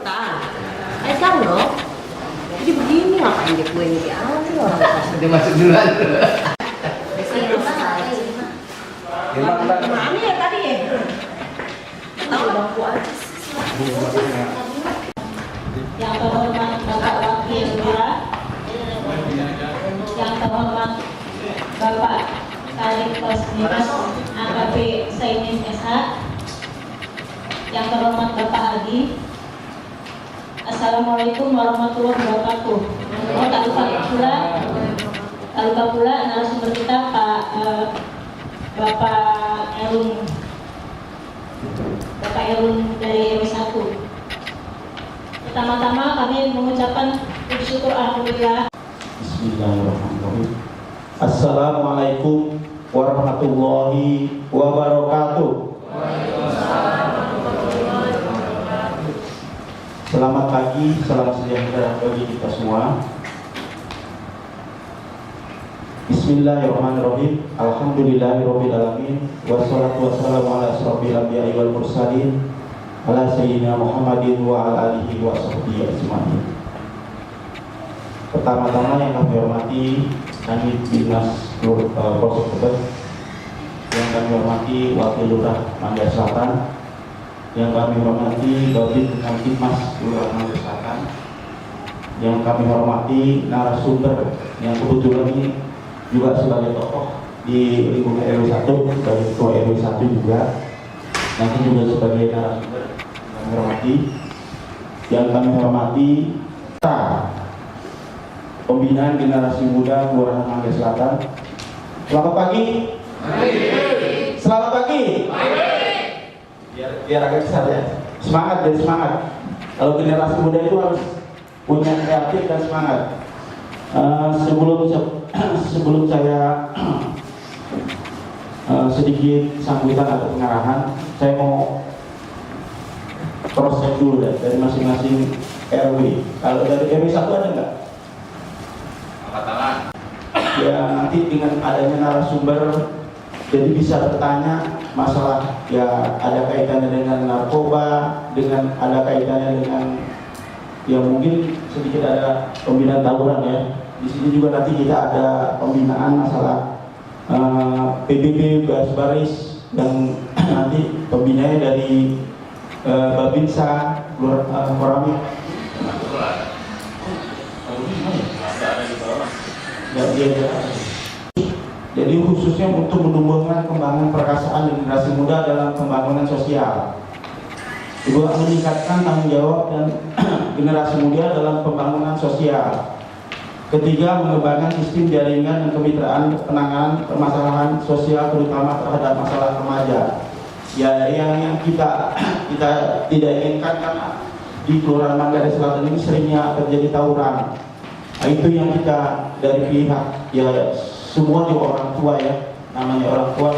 ikutan. Kan loh. Jadi begini ngapain dia gue ini diambil orang. Dia masuk duluan. Mana ya tadi ya? Tahu bangku aja. Yang terhormat Bapak Wakil Lurah, yang terhormat Bapak Kadif Dinas AKP Saimin SH, yang terhormat Bapak Hadi. Assalamualaikum warahmatullahi wabarakatuh. Tak lupa pula narasumber kita Pak Bapak Erun dari RW 1. Pertama-tama kami mengucapkan puji syukur alhamdulillah. Bismillahirrahmanirrahim. Assalamualaikum warahmatullahi wabarakatuh. Selamat pagi, salam sejahtera bagi kita semua. Bismillahirrahmanirrahim. Alhamdulillahirabbil alamin. Wassalatu wassalamu ala asyrofil anbiya'i wal mursalin ala sayyidina Muhammadin wa ala alihi wa sahbihi ajmain. Pertama-tama yang kami hormati kami Dinas Polsek Tebet, yang kami hormati Wakil Lurah Mangga Selatan, yang kami hormati Babin Kamtibmas Lurah Mangga Selatan, yang kami hormati narasumber yang kebetulan ini juga sebagai tokoh di lingkungan RW 1, sebagai ketua RW 1 juga, nanti juga sebagai narasumber kami hormati, yang kami hormati Pembinaan Generasi Muda Kelurahan Mangga Selatan. Selamat pagi. Selamat pagi. Biar agak besar ya. Semangat dan semangat. Kalau generasi muda itu harus punya kreatif dan semangat. Sebelum saya sedikit sambutan atau pengarahan, saya mau proses dulu ya, dari masing-masing RW. Kalau dari RW 1 ada nggak? Angkat tangan. Ya nanti dengan adanya narasumber, jadi bisa bertanya masalah ya ada kaitannya dengan narkoba, dengan ada kaitannya dengan ya mungkin sedikit ada pembinaan tawuran ya. Di sini juga nanti kita ada pembinaan masalah PBB baris dan nanti pembinanya dari Babinsa Korami. Jadi khususnya untuk menumbuhkan kembangan perkasaan generasi muda dalam pembangunan sosial, juga meningkatkan tanggung jawab dan generasi muda dalam pembangunan sosial. Ketiga, mengembangkan sistem jaringan dan kemitraan penanganan permasalahan sosial terutama terhadap masalah remaja. Ya, yang kita tidak inginkan karena di Kelurahan Mangga Selatan ini seringnya terjadi tawuran. Nah, itu yang kita dari pihak ya semua juga orang tua ya, namanya orang tua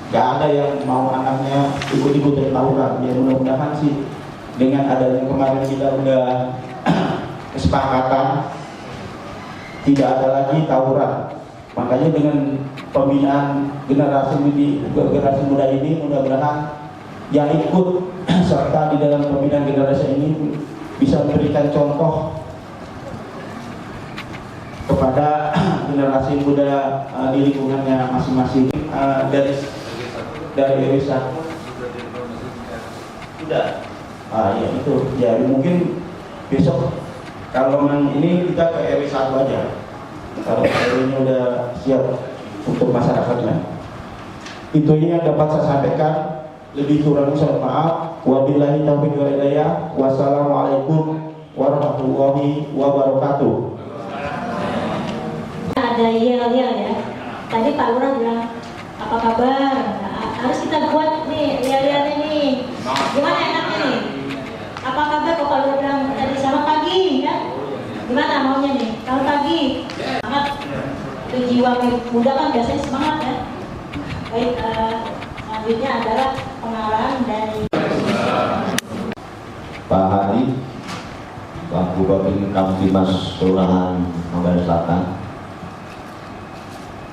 nggak ada yang mau anaknya ikut-ikutan tawuran. Ya mudah-mudahan sih dengan adanya kemarin kita udah kesepakatan tidak ada lagi tawuran. Makanya dengan pembinaan generasi muda ini mudah-mudahan yang ikut serta di dalam pembinaan generasi ini bisa memberikan contoh kepada generasi muda di lingkungannya masing-masing. Dari RW 1 sudah ya itu ya mungkin besok kalau ini kita ke RW 1 aja kalau RW-nya udah siap untuk masyarakatnya. Itu yang dapat saya sampaikan, lebih kurang saya maaf. Wabillahi taufiq wal hidayah. Wassalamualaikum warahmatullahi wabarakatuh. Ada yel ya. Tadi Pak Lurah bilang apa kabar? Harus kita buat nih yel ini. Gimana enaknya nih? Apa kabar kok Pak Lurah bilang tadi selamat pagi ya? Gimana maunya nih? Selamat pagi. Semangat. Itu jiwa muda kan biasanya semangat ya. Baik, selanjutnya adalah pengarahan dari Pak Hadi, Wakil Babin Kamtibmas Kelurahan Mangga Selatan,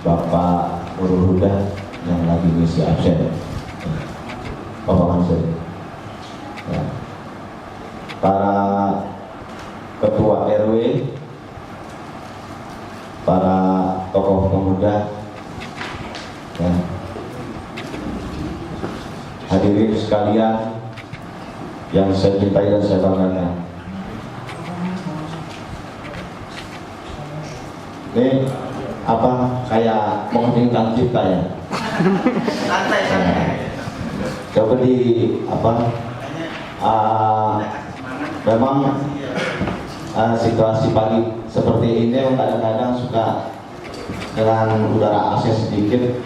Bapak Nurul Huda yang lagi ngisi absen, Bapak Mansur. Ya. para ketua RW, para tokoh pemuda, ya. Hadirin sekalian yang saya cintai dan saya banggakan. Ini apa kayak mengeningkan cipta ya? Santai. Coba di apa? Memang situasi pagi seperti ini kadang-kadang suka dengan udara AC sedikit.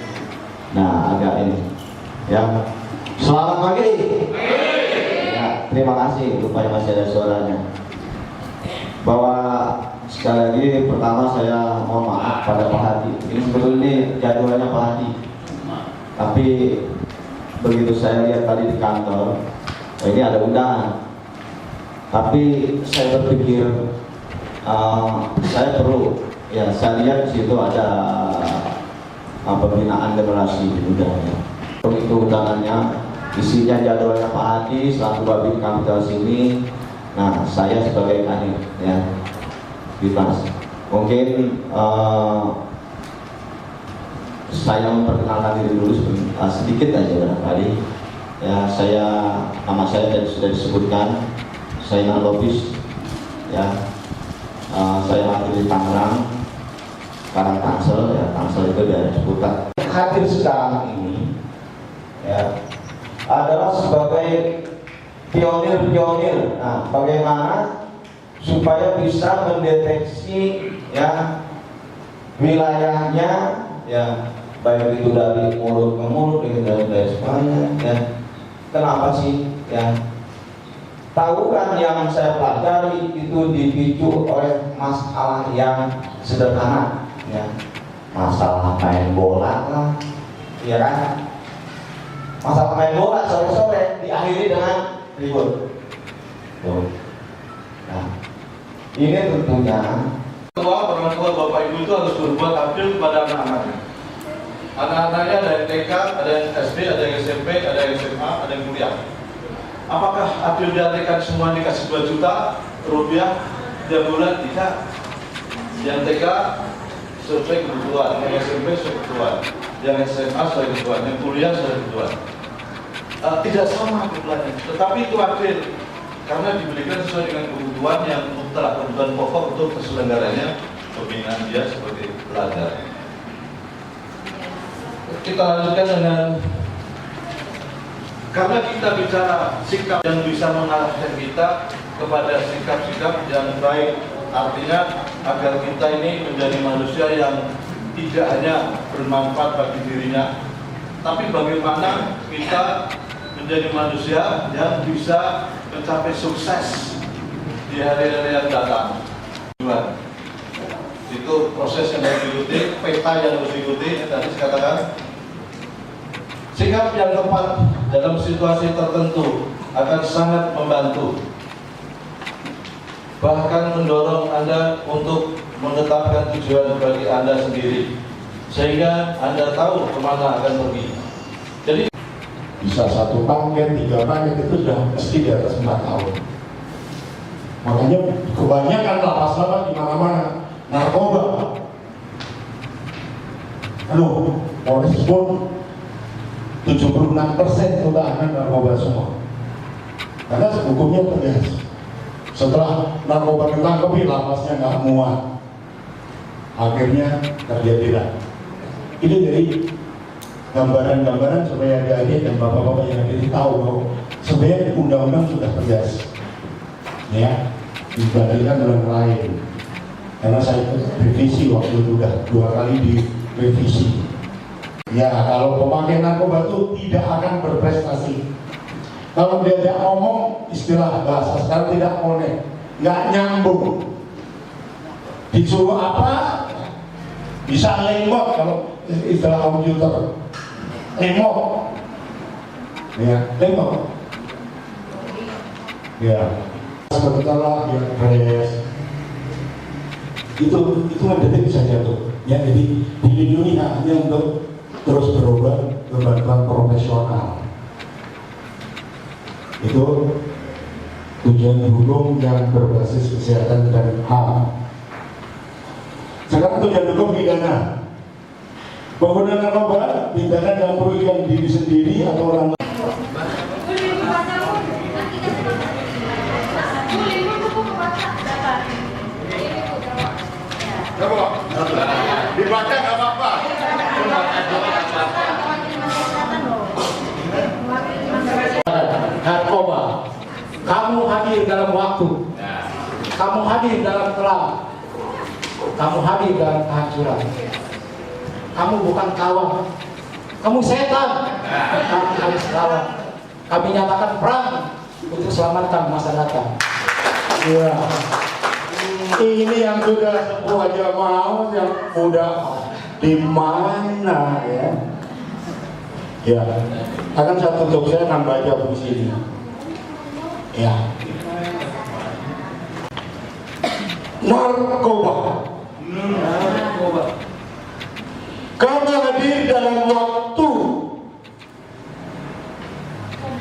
Nah, agak ini. Ya. Selamat pagi. Ya, terima kasih. Rupanya masih ada suaranya. Bahwa sekali lagi pertama saya mohon maaf pada Pak Hadi. Ini sebetulnya jadwalnya Pak Hadi. Tapi begitu saya lihat tadi di kantor, ini ada undangan. Tapi saya berpikir saya perlu, ya saya lihat di situ ada pembinaan generasi muda. Itu undangannya, isinya jadwalnya Pak Hadi selaku Babin Kamtipmas sini. Nah, saya sebagai kadir, ya, Dimas. Mungkin saya memperkenalkan diri dulu sedikit aja barangkali. Ya, nama saya tadi sudah disebutkan. Saya Lobis, ya. Saya lahir di Tangerang, sekarang Tangsel, ya. Tangsel itu daerah Ciputat. Hadir sekarang ini, ya, adalah sebagai pionir-pionir. Nah, bagaimana supaya bisa mendeteksi, ya, wilayahnya, ya, baik itu dari mulut ke mulut, dari semuanya, ya. Kenapa sih, ya? Tahu kan yang saya pelajari itu dipicu oleh masalah yang sederhana, ya, masalah main bola lah, ya kan? Masalah main bola sore-sore diakhiri dengan ribut. Tuh. Nah, ini tentunya orang tua bapak ibu itu harus berbuat adil kepada anak-anaknya. Anak-anaknya ada yang TK, ada yang SD, ada yang SMP, ada yang SMA, ada yang kuliah. Apakah adil diartikan semua dikasih 2 juta rupiah tiap bulan? Tidak. Yang TK sesuai kebutuhan, yang SMP sesuai kebutuhan, yang SMA sesuai kebutuhan, yang kuliah sesuai kebutuhan. Tidak sama jumlahnya, tetapi itu adil karena diberikan sesuai dengan kebutuhan yang mutlak, kebutuhan pokok untuk terselenggaranya pembinaan dia sebagai pelajar. Kita lanjutkan dengan, karena kita bicara sikap yang bisa mengarahkan kita kepada sikap-sikap yang baik, artinya agar kita ini menjadi manusia yang tidak hanya bermanfaat bagi dirinya, tapi bagaimana kita menjadi manusia yang bisa mencapai sukses di hari-hari yang datang. Itu proses yang harus diikuti, peta yang harus diikuti. Tadi saya katakan, sikap yang tepat dalam situasi tertentu akan sangat membantu, bahkan mendorong Anda untuk menetapkan tujuan bagi Anda sendiri, sehingga Anda tahu kemana akan pergi. Jadi bisa 1 paket, 3 paket itu sudah mesti di atas 4 tahun. Makanya kebanyakan lapas-lapas di mana-mana narkoba. Polres pun 76% tahanan narkoba semua. Karena hukumnya tegas. Setelah narkoba ditangkap, lapasnya nggak muat. Akhirnya terjadilah. Ini dari gambaran-gambaran supaya adik-adik dan bapak-bapak yang ada tahu bahwa sebenarnya undang-undang sudah tegas, ya, dibandingkan dengan lain. Karena saya revisi waktu itu sudah 2 kali direvisi. Ya, kalau pemakai narkoba itu tidak akan berprestasi. Kalau diajak ngomong, istilah bahasa sekarang tidak connect, nggak nyambung. Disuruh apa? Bisa lemot kalau istilah komputer. Lemot. Ya, lemot. Ya. Sebentar yang fresh. Itu mendetik bisa jatuh. Ya, jadi dilindungi hanya untuk terus berobat ke bantuan profesional. Itu tujuan hukum yang berbasis kesehatan dan HAM. Sekarang tujuan hukum pidana. Penggunaan narkoba, pidana dalam merugikan diri sendiri atau orang lain. Dibaca nggak apa-apa. Narkoba, kamu hadir dalam waktu, kamu hadir dalam kelam, kamu hadir dalam kehancuran. Kamu bukan kawan, kamu setan. Kami harus lawan. Kami nyatakan perang untuk selamatkan masa datang. Ya. Ini yang sudah sepuh aja mau, yang muda di mana ya? Ya, akan saya tutup, saya akan baca puisi ini. Ya. Narkoba. Kamu hadir dalam waktu.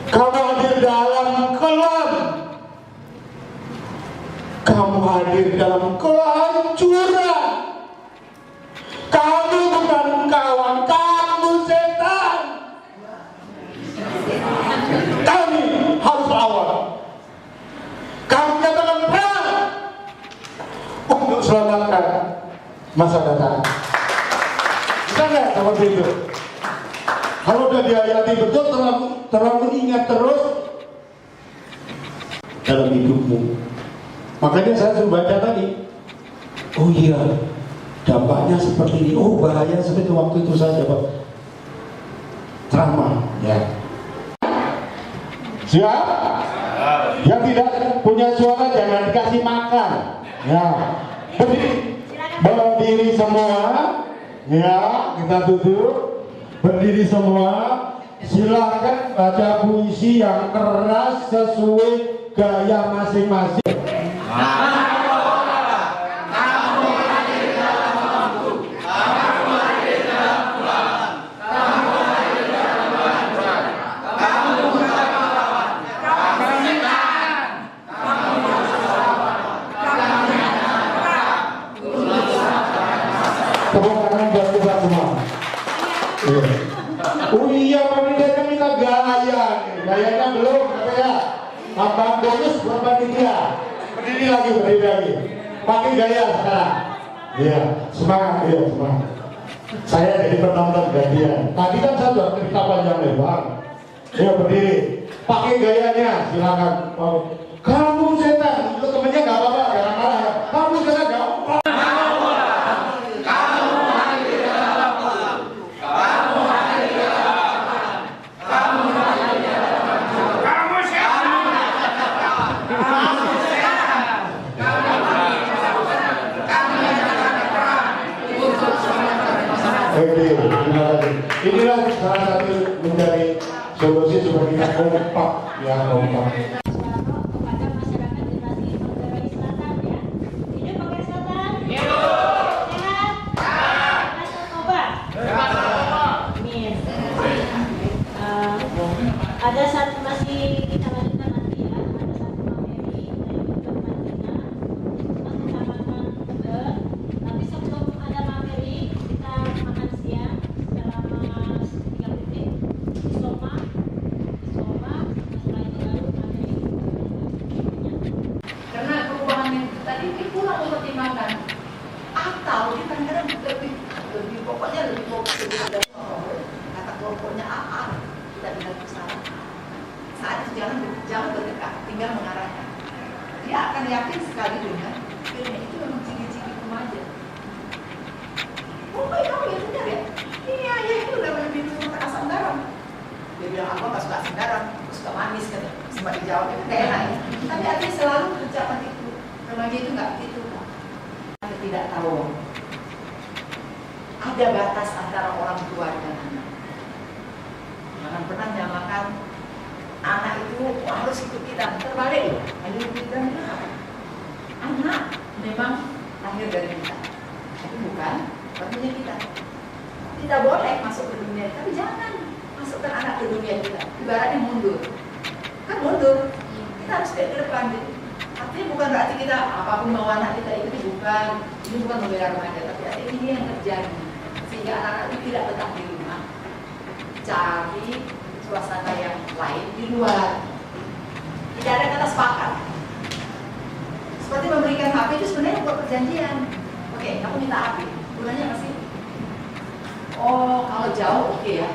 Kamu hadir dalam kelam. Kamu hadir dalam kehancuran. Kamu bukan kawan, kamu setan. Kami harus lawan. Kami katakan perang untuk selamatkan masa datang. Bisa nggak seperti itu? Kalau udah dihayati betul, terlalu ingat terus dalam hidupmu. Makanya saya suruh baca tadi. Oh iya, dampaknya seperti ini. Oh bahaya seperti waktu itu saya dapat ceramah. Ya. Siap? Yang tidak punya suara jangan dikasih makan. Ya. Berdiri semua. Ya, kita duduk. Berdiri semua. Silakan baca puisi yang keras sesuai gaya masing-masing. Tepuk tangan buat kita semua. Oh iya, pendidikan kita gaya. Gayanya belum, ya. Tambah bonus buat panitia. Berdiri lagi. Pakai gaya sekarang. Iya, semangat, iya semangat. Saya jadi penonton gantian. Tadi kan saya sudah cerita panjang lebar. Ya berdiri, pakai gayanya, silakan. Kamu setan, itu temennya nggak apa-apa, jangan marah. Kamu setan, nggak apa-apa. Oke, terima kasih. Inilah salah satu mencari solusi supaya kita kompak, ya kompak. Kepada masyarakat generasi Manggarai Selatan ya. Hidup Manggarai Selatan. Hidup. Sehat. Bebas narkoba. Amin. Ada satu masih kita lanjutkan nanti ya. Ada satu materi dari Permantina masih tambahkan Tebet. Tapi sebelum ada materi kita makan siang selama 3 menit. Soma. Setelah itu baru materi. Karena perubahan yang tadi itu kurang mempertimbangkan atau dia kadang-kadang lebih pokoknya lebih fokus dari kata kelompoknya AA tidak bisa kesalahan. Saat itu jangan berdekat, tinggal mengarahkan. Dia akan yakin sekali dengan itu memang ciri-ciri remaja. Oh baik kamu ya benar ya? Iya ya itu udah lebih dulu asam garam. Dia bilang aku nggak suka asam garam, aku suka manis kan. Sempat dijawab itu kayak enak ya. Tapi artinya selalu ucapan itu remaja itu nggak gitu. Tidak tahu ada batas antara orang tua dan anak. Jangan pernah nyamakan anak itu harus ikut kita. Terbalik loh. Ayo kita anak memang lahir dari kita, tapi bukan punya kita. Kita boleh masuk ke dunia, tapi jangan masukkan anak ke dunia kita. Ibaratnya mundur, kan mundur. kita harus lihat ke depan. Artinya bukan berarti kita apapun mau anak kita ikuti, bukan. Ini bukan membela remaja, tapi artinya ini yang terjadi. Sehingga anak-anak itu tidak betah di rumah, cari suasana yang lain di luar. Tidak ada kata sepakat. Seperti memberikan HP itu sebenarnya buat perjanjian. Oke, kamu minta HP, gunanya apa sih? Oh, kalau jauh oke ya.